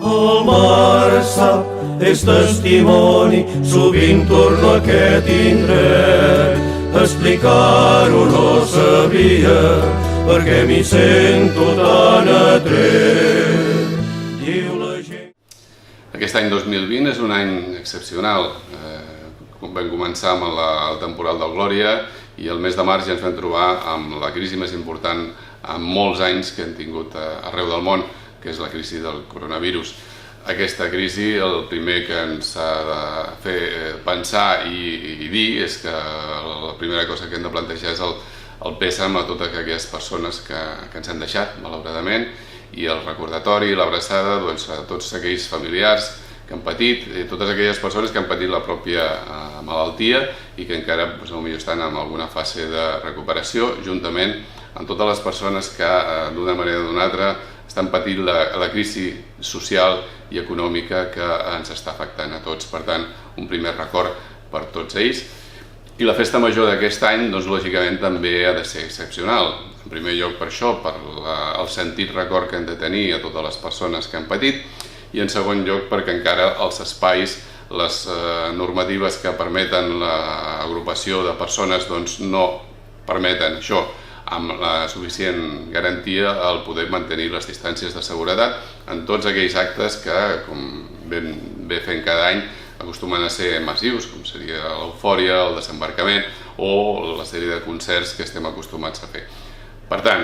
El mar sap, és testimoni, sovint torno a aquest indret. Explicar-ho no sabia, perquè m'hi sento tan atret. Diu la gent... Aquest any 2020 és un any excepcional. Vam començar amb el temporal del Glòria i el mes de març ja ens vam trobar amb la crisi més important en molts anys que hem tingut arreu del món, que és la crisi del coronavirus. Aquesta crisi, el primer que ens ha de fer pensar i dir és que la primera cosa que hem de plantejar és el pèsam a totes aquelles persones que ens han deixat, malauradament, i el recordatori, l'abraçada a tots aquells familiars que han patit, totes aquelles persones que han patit la pròpia malaltia i que encara potser estan en alguna fase de recuperació, juntament amb totes les persones que d'una manera o d'una altra estan patint la crisi social i econòmica que ens està afectant a tots. Per tant, un primer record per tots ells. I la festa major d'aquest any, doncs, lògicament, també ha de ser excepcional. En primer lloc per això, per el sentit record que hem de tenir a totes les persones que han patit, i en segon lloc perquè encara els espais, les normatives que permeten l'agrupació de persones doncs no permeten això amb la suficient garantia el poder mantenir les distàncies de seguretat en tots aquells actes que, com bé fem cada any, acostumen a ser massius, com seria l'eufòria, el desembarcament o la sèrie de concerts que estem acostumats a fer. Per tant,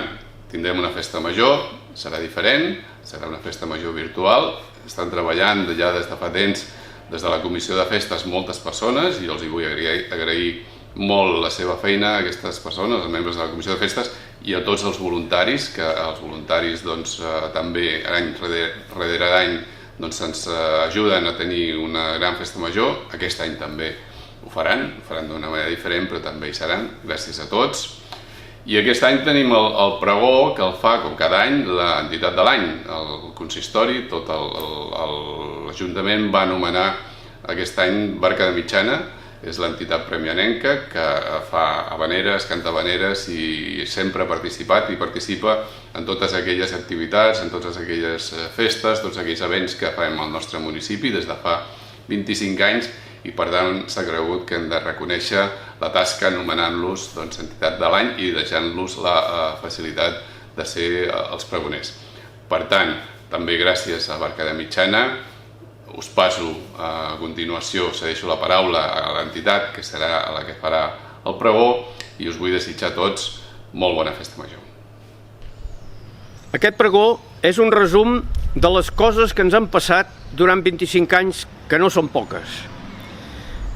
tindrem una festa major, serà diferent, serà una festa major virtual. Estan treballant ja des de fa temps, des de la Comissió de Festes, moltes persones, i els vull agrair molt la seva feina a aquestes persones, els membres de la Comissió de Festes, i a tots els voluntaris, que els voluntaris també any rere any ens ajuden a tenir una gran festa major. Aquest any també ho faran d'una manera diferent, però també hi seran, gràcies a tots. I aquest any tenim el pregó que el fa, com cada any, l'entitat de l'any, el consistori. Tot l'Ajuntament va anomenar aquest any Barca de Mitjana, és l'entitat premianenca que fa havaneres, canta havaneres i sempre ha participat i participa en totes aquelles activitats, en totes aquelles festes, tots aquells events que fem al nostre municipi des de fa 25 anys, i per tant s'ha cregut que hem de reconèixer la tasca anomenant-los entitat de l'any i deixant-los la facilitat de ser els pregoners. Per tant, també gràcies a Barca de Mitjana. Us passo a continuació, cedeixo la paraula a l'entitat, que serà la que farà el pregó, i us vull desitjar a tots molt bona festa major. Aquest pregó és un resum de les coses que ens han passat durant 25 anys, que no són poques.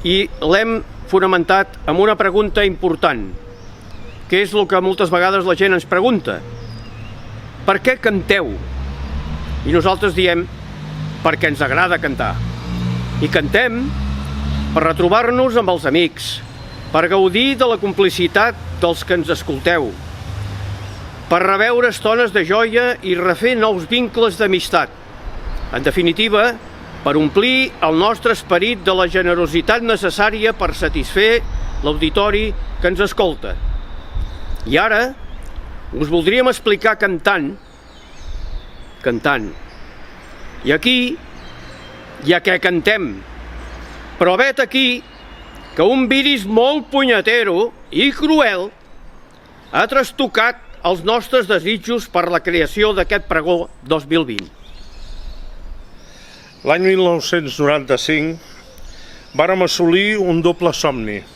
I l'hem fonamentat amb una pregunta important, que és el que moltes vegades la gent ens pregunta. Per què canteu? I nosaltres diem, perquè ens agrada cantar. I cantem per retrobar-nos amb els amics, per gaudir de la complicitat dels que ens escolteu, per reveure estones de joia i refer nous vincles d'amistat. En definitiva, per omplir el nostre esperit de la generositat necessària per satisfer l'auditori que ens escolta. I ara us voldríem explicar cantant. I aquí hi ha què cantem. Però vet aquí que un virus molt punyetero i cruel ha trastocat els nostres desitjos per la creació d'aquest pregó 2020. L'any 1995 vàrem assolir un doble somni.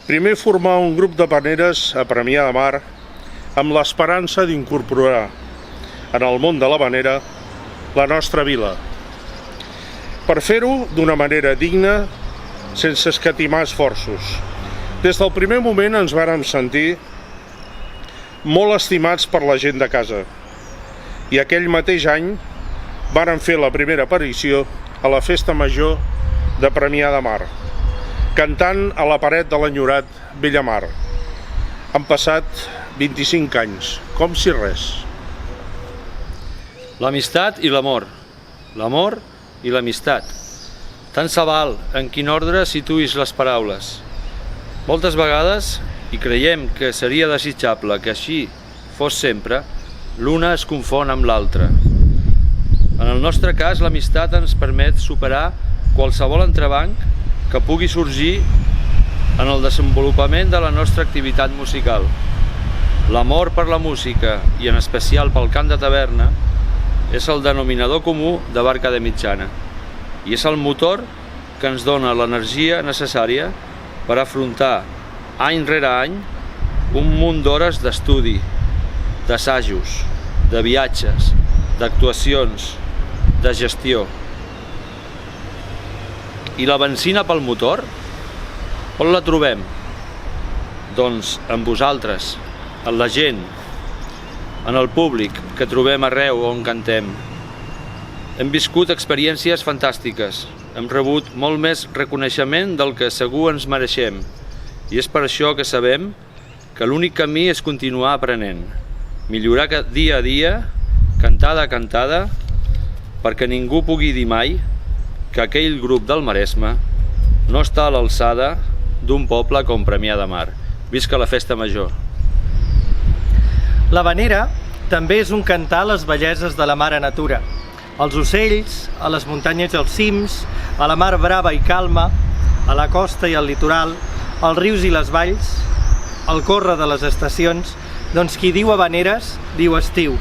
Primer, formar un grup d'havaneres a Premià de Mar amb l'esperança d'incorporar en el món de l'havanera la nostra vila. Per fer-ho d'una manera digna, sense escatimar esforços. Des del primer moment ens vàrem sentir molt estimats per la gent de casa. I aquell mateix any vàrem fer la primera aparició a la Festa Major de Premià de Mar, cantant a la paret de l'enyorat Bellamar. Han passat 25 anys, com si res. L'amistat i l'amor. L'amor i l'amistat. Tant se val en quin ordre situïs les paraules. Moltes vegades, i creiem que seria desitjable que així fos sempre, l'una es confon amb l'altra. En el nostre cas, l'amistat ens permet superar qualsevol entrebanc que pugui sorgir en el desenvolupament de la nostra activitat musical. L'amor per la música, i en especial pel cant de taverna, és el denominador comú de Barca de Mitjana i és el motor que ens dona l'energia necessària per afrontar any rere any un munt d'hores d'estudi, d'assajos, de viatges, d'actuacions, de gestió. I la benzina pel motor, on la trobem? Doncs en vosaltres, en la gent, en el públic que trobem arreu on cantem. Hem viscut experiències fantàstiques, hem rebut molt més reconeixement del que segur ens mereixem, i és per això que sabem que l'únic camí és continuar aprenent, millorar dia a dia, cantada a cantada, perquè ningú pugui dir mai que aquell grup del Maresme no està a l'alçada d'un poble com Premià de Mar. Visca la festa major! L'havanera també és un cantar a les belleses de la mare natura, als ocells, a les muntanyes i als cims, a la mar brava i calma, a la costa i al litoral, als rius i les valls, al córrer de les estacions. Doncs qui diu habaneres, diu estiu.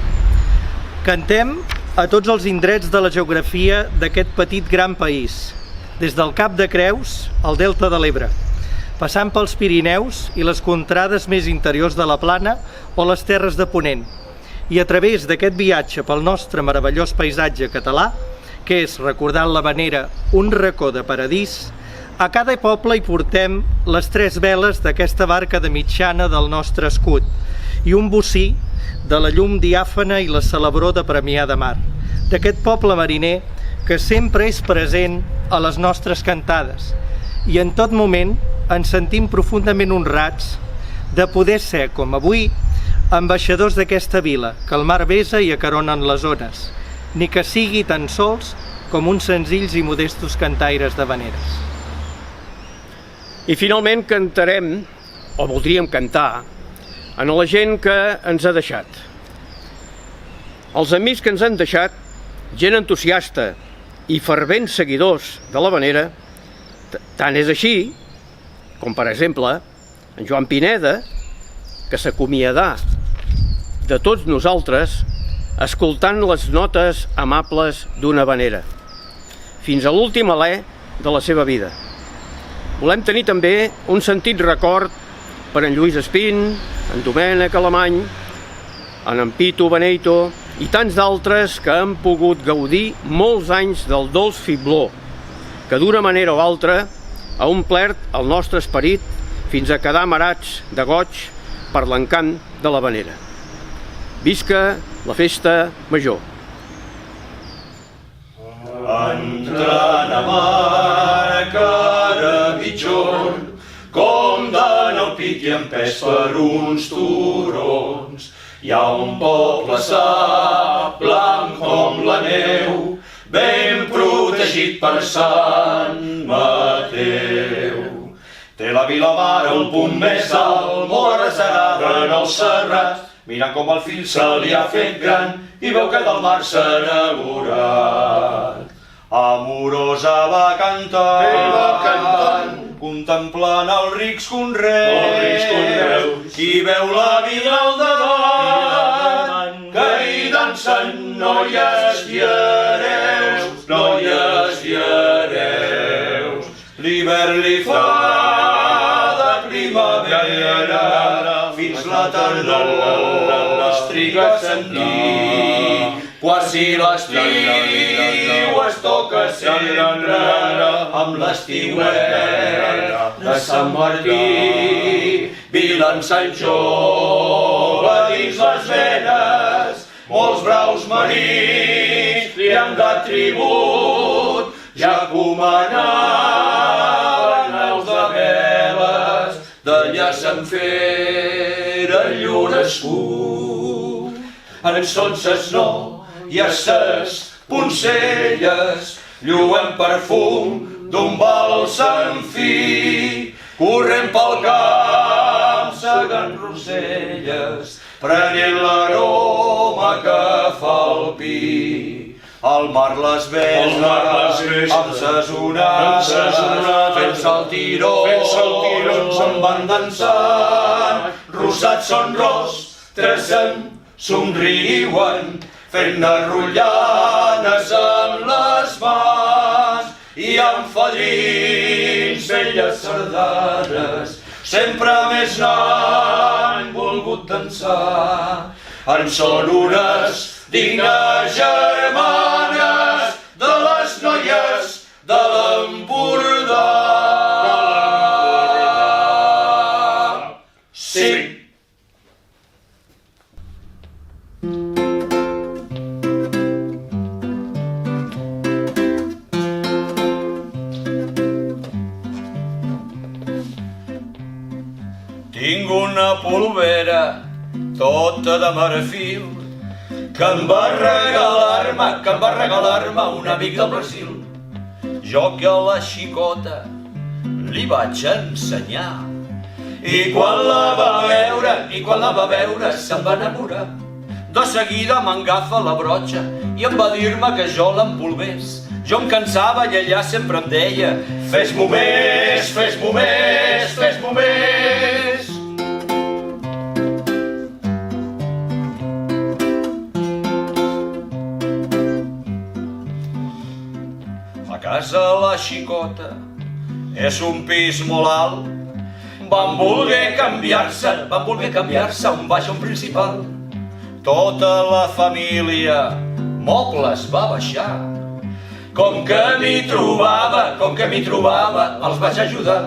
Cantem a tots els indrets de la geografia d'aquest petit gran país, des del Cap de Creus al Delta de l'Ebre, passant pels Pirineus i les contrades més interiors de la Plana o les terres de Ponent, i a través d'aquest viatge pel nostre meravellós paisatge català, que és, recordant l'havanera, un racó de paradís, a cada poble hi portem les 3 veles d'aquesta barca de mitjana del nostre escut i un bocí de la llum diàfana i la celebró de Premià de Mar, d'aquest poble mariner que sempre és present a les nostres cantades, i en tot moment ens sentim profundament honrats de poder ser, com avui, ambaixadors d'aquesta vila, que el mar besa i acaronen les ones, ni que sigui tan sols com uns senzills i modestos cantaires d'havaneres. I finalment cantarem, o voldríem cantar, a la gent que ens ha deixat. Els amics que ens han deixat, gent entusiasta i fervents seguidors de l'havanera, tant és així, com per exemple en Joan Pineda, que s'acomiadà de tots nosaltres escoltant les notes amables d'una havanera, fins a l'últim alè de la seva vida. Volem tenir també un sentit record per en Lluís Espín, en Domènec Alemany, en Pito Beneito i tants d'altres que han pogut gaudir molts anys del dolç fibló, que d'una manera o altra ha omplert el nostre esperit fins a quedar amarats de goig per l'encant de l'havanera. Visca la festa major! Entrant a mar, cara mitjorn, com d'en el pit i empès per uns turons. Hi ha un poble sa, blanc com la neu, ben protegit per Sant Mateu. Té la vila mare un punt més alt, molt arrecerada en el serrat, mirant com el fill se li ha fet gran i veu que del mar s'ha enamorat. Amorosa va cantant, contemplant els rics conreus, i veu la vila al davant, que hi dansen noies i hereus, noies i hereus. L'hivern li fa de primavera, fins la tardor es triga a sentir, quasi l'estiu es toca sempre amb l'estiuet de Sant Martí. Vila en Sant Jove dins les venes, molts braus marins li han dat tribut, ja comanaven els de veles, d'allà se'n feren llur escut. En son ses no i a ses poncelles lluen perfum d'un bàlsam fi, corrent pel camp segant roselles, prenent l'aroma que fa el pi. al mar les besa, amb ses onades, fent saltirons, se'n van dansant, rosats són rostres, somriuen, fent arrollanes amb les mans, i amb fadrins, velles sardanes, sempre més n'han volgut dansar. En són unes dignes germanes de les noies de l'Empordà. Sí. Tinc una polvera tota de marfil que em va regalar-me un amic del Brasil. Jo que a la xicota li vaig ensenyar i quan la va veure se'n va enamorar. De seguida m'agafa la brotxa i em va dir-me que jo l'empolvés. Jo em cansava i ella sempre em deia: fes-m'ho més, fes-m'ho més, fes-m'ho més. La casa la xicota és un pis molt alt. Van voler canviar-se a un baix, a un principal. Tota la família mobles va baixar. Com que m'hi trobava, els vaig ajudar.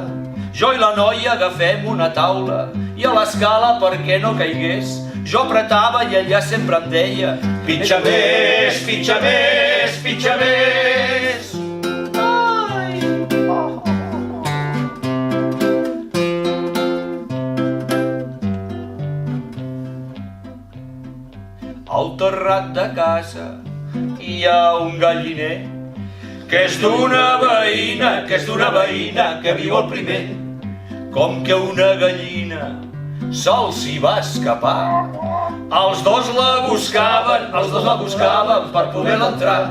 Jo i la noia agafem una taula i a l'escala, perquè no caigués, jo apretava i ella sempre em deia: pitja més, pitja més, pitja més. Al terrat de casa hi ha un galliner que és d'una veïna que viu al primer. Com que una gallina se'ls hi va escapar, els dos la buscaven per poder-la entrar.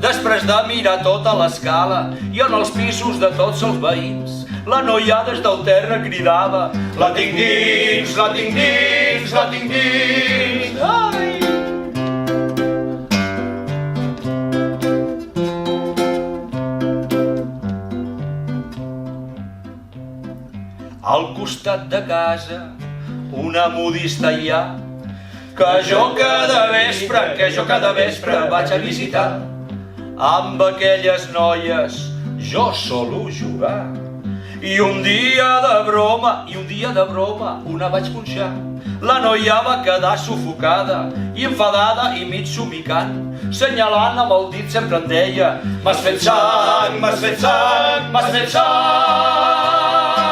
Després de mirar tota l'escala i en els pisos de tots els veïns, la noia des del terra cridava: la tinc dins, la tinc dins, la tinc dins. Ai! Al costat de casa una modista hi ha que jo cada vespre vaig a visitar. Amb aquelles noies jo solo jugar. I un dia de broma una vaig punxar. La noia va quedar sufocada i enfadada i mig somicant, senyalant amb el dit sempre em deia: m'has fet sang, m'has fet sang, m'has fet sang.